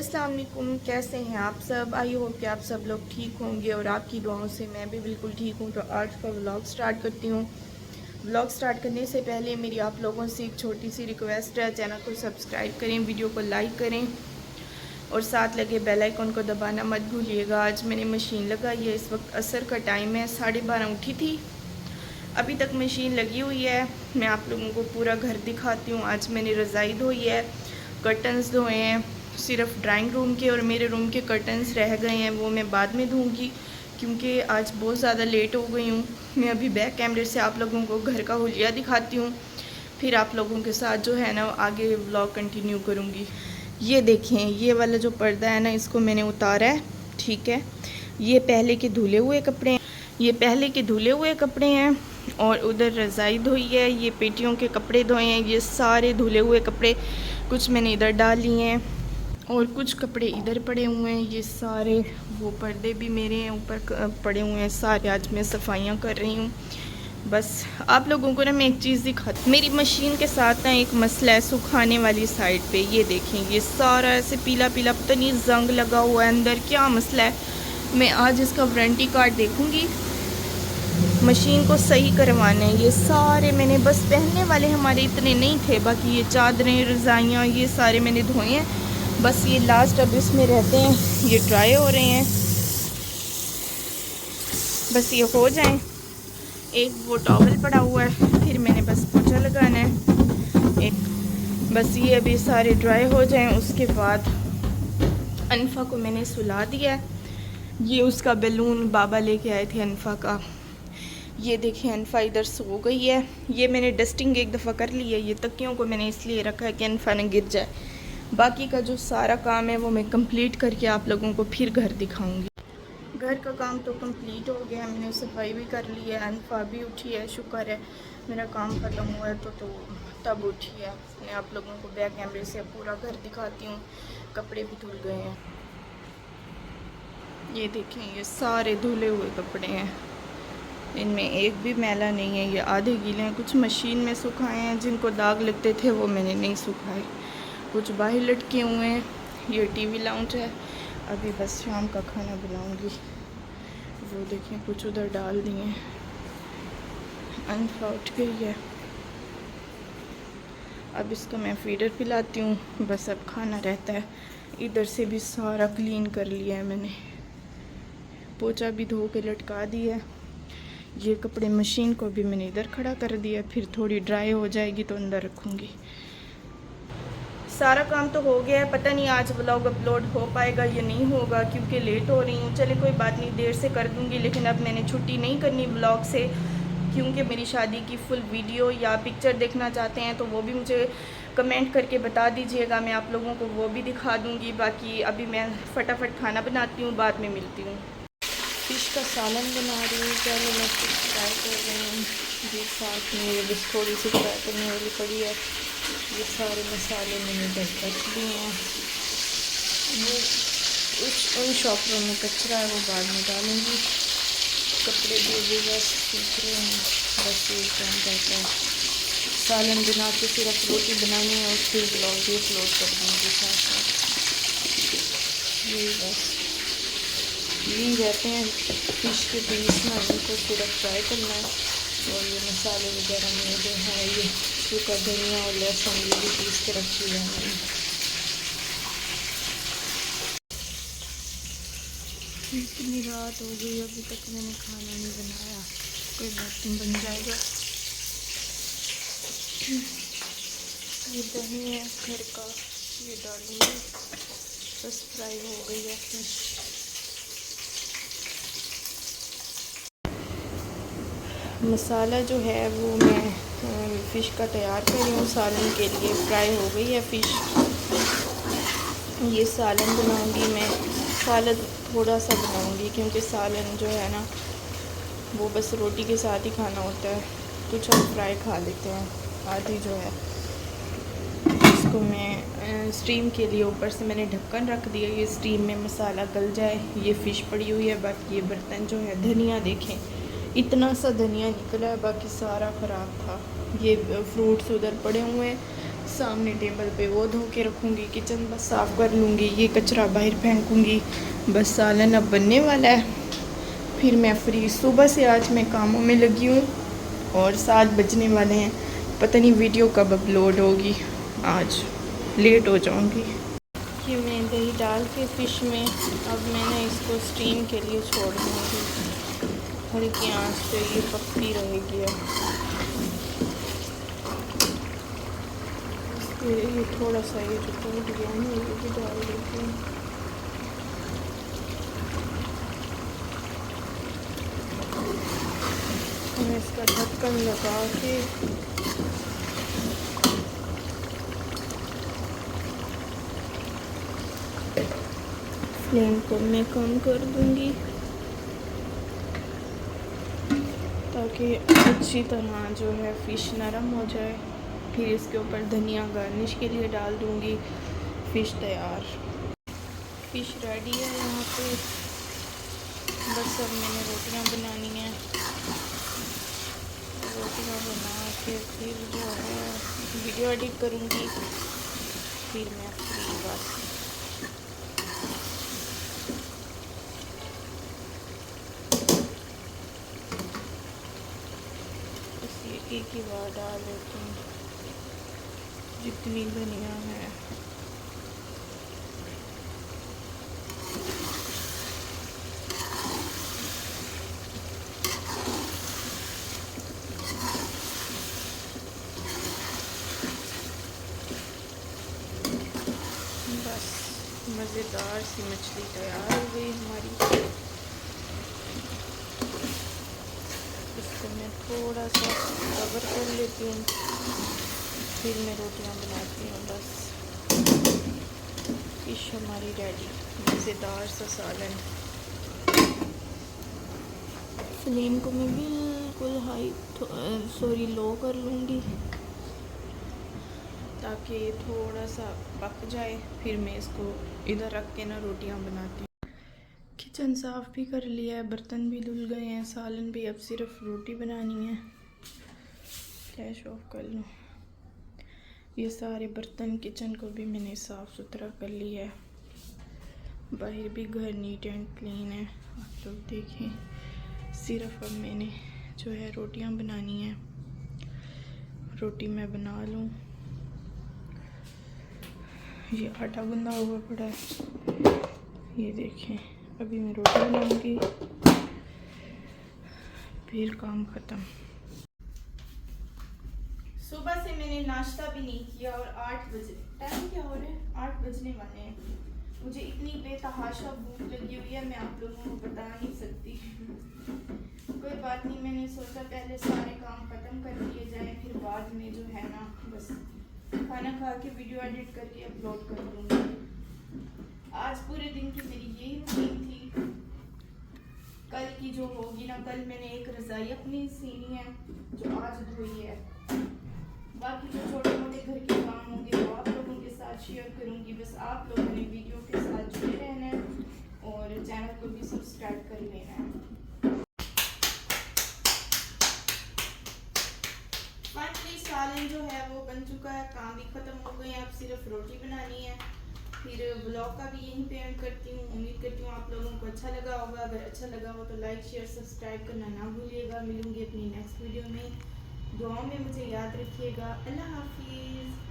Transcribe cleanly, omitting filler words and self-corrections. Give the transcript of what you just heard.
अस्सलाम वालेकुम, कैसे हैं आप सब। आई होप कि आप सब लोग ठीक होंगे और आपकी दुआओं से मैं भी बिल्कुल ठीक हूँ। तो आज का व्लॉग स्टार्ट करती हूँ। व्लॉग स्टार्ट करने से पहले मेरी आप लोगों से एक छोटी सी रिक्वेस्ट है, चैनल को सब्सक्राइब करें, वीडियो को लाइक करें और साथ लगे बेल आइकन को दबाना मत भूलिएगा। आज मैंने मशीन लगाई है, इस वक्त असर का टाइम है, 12:30 उठी थी, अभी तक मशीन लगी हुई है। मैं आप लोगों को पूरा घर दिखाती हूँ। आज मैंने रज़ाई धोई है, कर्टन्स धोए हैं, सिर्फ ड्राइंग रूम के और मेरे रूम के कर्टन्स रह गए हैं, वो मैं बाद में धोऊंगी क्योंकि आज बहुत ज़्यादा लेट हो गई हूँ। मैं अभी बैक कैमरे से आप लोगों को घर का हुलिया दिखाती हूँ, फिर आप लोगों के साथ जो है ना आगे व्लॉग कंटिन्यू करूँगी। ये देखें, ये वाला जो पर्दा है ना, इसको मैंने उतारा है, ठीक है। ये पहले के धुले हुए कपड़े हैं, ये पहले के धुले हुए कपड़े हैं और उधर रज़ाई धोई है, ये पेटियों के कपड़े धोए हैं, ये सारे धुले हुए कपड़े कुछ मैंने इधर डाल लिए हैं और कुछ कपड़े इधर पड़े हुए हैं। ये सारे वो पर्दे भी मेरे हैं ऊपर पड़े हुए हैं सारे। आज मैं सफाइयाँ कर रही हूँ। बस आप लोगों को ना मैं एक चीज़ दिखाती, मेरी मशीन के साथ ना एक मसला है सुखाने वाली साइड पे। ये देखें, ये सारा ऐसे पीला पीला, पता नहीं जंग लगा हुआ है अंदर, क्या मसला है। मैं आज इसका वारंटी कार्ड देखूँगी, मशीन को सही करवाना है। ये सारे मैंने बस पहनने वाले हमारे इतने नहीं थे, बाकी ये चादरें रज़ाइयाँ ये सारे मैंने धोए हैं। बस ये लास्ट अब इसमें रहते हैं, ये ड्राई हो रहे हैं, बस ये हो जाएं। एक वो टॉवल पड़ा हुआ है, फिर मैंने बस पोछा लगाना है एक, बस ये अभी सारे ड्राई हो जाएं। उसके बाद अनफा को मैंने सुला दिया है। ये उसका बैलून बाबा लेके आए थे अनफा का। ये देखें, अनफा इधर सो गई है। ये मैंने डस्टिंग एक दफ़ा कर ली है, ये तकियों को मैंने इसलिए रखा है कि अनफा न गिर जाए। बाकी का जो सारा काम है वो मैं कंप्लीट करके आप लोगों को फिर घर दिखाऊंगी। घर का काम तो कंप्लीट हो गया, मैंने सफाई भी कर ली है, अनफा भी उठी है, शुक्र है मेरा काम ख़त्म हुआ है तो तब उठी है। मैं आप लोगों को बैक कैमरे से पूरा घर दिखाती हूँ। कपड़े भी धुल गए हैं, ये देखें, ये सारे धुले हुए कपड़े हैं, इनमें एक भी मैला नहीं है। ये आधे गीले हैं, कुछ मशीन में सुखाए हैं, जिनको दाग लगते थे वो मैंने नहीं सुखाए, कुछ बाहर लटके हुए हैं। ये टीवी लाउंज है, अभी बस शाम का खाना बनाऊंगी। वो देखें, कुछ उधर डाल दिए हैं। अनफा उठ गई है, अब इसको मैं फीडर पिलाती हूँ, बस अब खाना रहता है। इधर से भी सारा क्लीन कर लिया है मैंने, पोछा भी धो के लटका दिया है। ये कपड़े मशीन को भी मैंने इधर खड़ा कर दिया, फिर थोड़ी ड्राई हो जाएगी तो अंदर रखूँगी। सारा काम तो हो गया है, पता नहीं आज व्लॉग अपलोड हो पाएगा या नहीं होगा क्योंकि लेट हो रही हूँ। चले कोई बात नहीं, देर से कर दूँगी, लेकिन अब मैंने छुट्टी नहीं करनी व्लॉग से क्योंकि मेरी शादी की फुल वीडियो या पिक्चर देखना चाहते हैं तो वो भी मुझे कमेंट करके बता दीजिएगा, मैं आप लोगों को वो भी दिखा दूँगी। बाकी अभी मैं फटाफट खाना बनाती हूँ, बाद में मिलती हूँ। फिश का सालन बना रही हूँ, पहले मैं फिश फ्राई कर रही हूँ। ये साथ में बस थोड़ी सी फ्राई करने वाली पड़ी है। ये सारे मसाले मैंने इधर रख लिए हैं, वो उन शॉपरों में कचरा है वो बाद में डालूँगी। कपड़े भी अभी बस सूख रहे हैं, बस ये काम रहता है। सालन बना के सिर्फ रोटी बनानी है और फिर ब्लॉग भी अपलोड कर दूँगी साथ साथ। यही बस यही रहते हैं फिश के पीस ना, इनको सिर्फ फ्राई करना है। और ये मसाले वगैरह में जो है ये सूखा धनिया और लहसुन ये भी पीस के रख दिया है मैंने। इतनी रात हो गई अभी तक मैंने खाना नहीं बनाया, कोई बात नहीं, बन जाएगा। ये दही है घर का, ये डालूंगी, बस फ्राई हो गई है फिश। मसाला जो है वो मैं फ़िश का तैयार कर रही हूँ सालन के लिए। फ्राई हो गई है फ़िश, ये सालन बनाऊँगी मैं। सालन थोड़ा सा बनाऊँगी क्योंकि सालन जो है ना वो बस रोटी के साथ ही खाना होता है, कुछ हम फ्राई खा लेते हैं। आधी जो है इसको मैं स्टीम के लिए ऊपर से मैंने ढक्कन रख दिया, ये स्टीम में मसाला गल जाए। ये फ़िश पड़ी हुई है, बाकी ये बर्तन जो है, धनिया देखें इतना सा धनिया निकला है, बाकी सारा ख़राब था। ये फ्रूट्स उधर पड़े हुए हैं, सामने टेबल पे वो धो के रखूँगी, किचन बस साफ़ कर लूँगी, ये कचरा बाहर फेंकूँगी, बस सालन अब बनने वाला है। फिर मैं फ्री। सुबह से आज मैं कामों में लगी हूँ और 7 बजने वाले हैं। पता नहीं वीडियो कब अपलोड होगी, आज लेट हो जाऊँगी। ये मैं दही डाल के फ़िश में अब मैंने इसको स्टीम के लिए छोड़ दूँगी। हल्की आंच पे ये पकती रहेगी। ये थोड़ा सा ये जो टूट गया ना ये भी डाल देती हूँ। मैं इसका ढक्कन लगा के फ्लेम को मैं कम कर दूँगी ताकि अच्छी तरह जो है फ़िश नरम हो जाए। फिर इसके ऊपर धनिया गार्निश के लिए डाल दूँगी। फ़िश तैयार, फ़िश रेडी है यहाँ पे। बस अब मैंने रोटियाँ बनानी हैं। रोटियाँ बना के फिर जो है वीडियो एडिट करूँगी, फिर मैं फ्री बस। एक ही बार डाल देती हूँ जितनी धनिया है। बस मज़ेदार सी मछली तैयार हो गई हमारी। इसको मैं थोड़ा सा कवर कर लेती हूँ, फिर मैं रोटियां बनाती हूँ। बस फिश हमारी रेडी, मज़ेदार सा सालन। फ्लेम को मैं बिल्कुल लो कर लूँगी ताकि थोड़ा सा पक जाए। फिर मैं इसको इधर रख के ना रोटियां बनाती हूँ। किचन साफ़ भी कर लिया है, बर्तन भी धुल गए हैं, सालन भी, अब सिर्फ रोटी बनानी है। गैस ऑफ कर लूँ। ये सारे बर्तन किचन को भी मैंने साफ़ सुथरा कर लिया है। बाहर भी घर नीट एंड क्लीन है, आप लोग देखें। सिर्फ अब मैंने जो है रोटियां बनानी है। रोटी मैं बना लूँ। ये आटा गूंदा हुआ पड़ा है, ये देखें। अभी मैं रोटी बनाऊंगी, फिर काम ख़त्म। सुबह से मैंने नाश्ता भी नहीं किया और 8 बजे, टाइम क्या हो रहा है, 8 बजने वाले हैं। मुझे इतनी बेतहाशा भूख लगी हुई है, मैं आप लोगों को बता नहीं सकती। कोई बात नहीं, मैंने सोचा पहले सारे काम ख़त्म कर लिए जाएं, फिर बाद में जो है ना बस खाना खा के वीडियो एडिट करके अपलोड कर दूँगी। आज पूरे दिन की मेरी यही रूटीन थी। कल की जो होगी ना, कल मैंने एक रज़ाई अपनी सीनी है जो आज धोई है। बाकी जो छोटे मोटे घर के काम होंगे वो आप लोगों के साथ शेयर करूंगी। बस आप लोगों ने वीडियो के साथ जुड़े रहना है और चैनल को भी सब्सक्राइब कर लेना है। फाइनली सालन जो है वो बन चुका है, काम भी ख़त्म हो गए हैं, अब सिर्फ रोटी बनानी है। फिर ब्लॉग का भी यहीं पे एंड करती हूँ। उम्मीद करती हूँ आप लोगों को अच्छा लगा होगा। अगर अच्छा लगा हो तो लाइक शेयर सब्सक्राइब करना ना भूलिएगा। मिलूंगी अपनी नेक्स्ट वीडियो में। दुआओं में मुझे याद रखिएगा। अल्लाह हाफिज़।